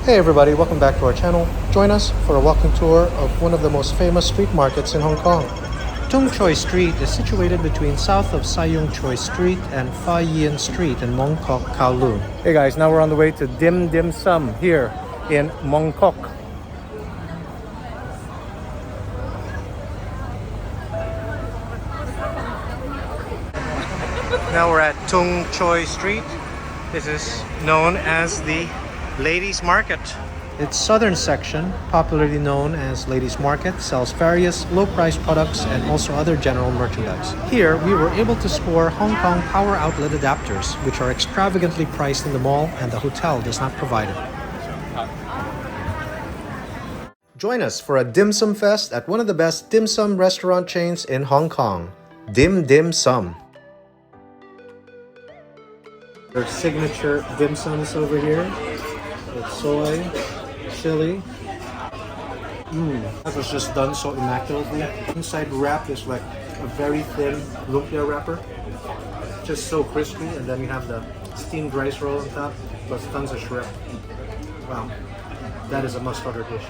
Hey everybody, welcome back to our channel. Join us for a walking tour of one of the most famous street markets in Hong Kong. Tung Choi Street is situated between south of Sai Yung Choi Street and Fa Yin Street in Mong Kok, Kowloon. Hey guys, now we're on the way to Dim Dim Sum here in Mong Kok. Now we're at Tung Choi Street. This is known as the Ladies Market. Its southern section, popularly known as Ladies Market, sells various low-priced products and also other general merchandise. Here, we were able to score Hong Kong power outlet adapters, which are extravagantly priced in the mall and the hotel does not provide it. Join us for a dim sum fest at one of the best dim sum restaurant chains in Hong Kong, Dim Dim Sum. Their signature dim sums over here with soy, chili. That was just done so immaculately. Inside wrap is like a very thin lumpia wrapper, just so crispy, and then you have the steamed rice roll on top, plus tons of shrimp. Wow, that is a must-order dish.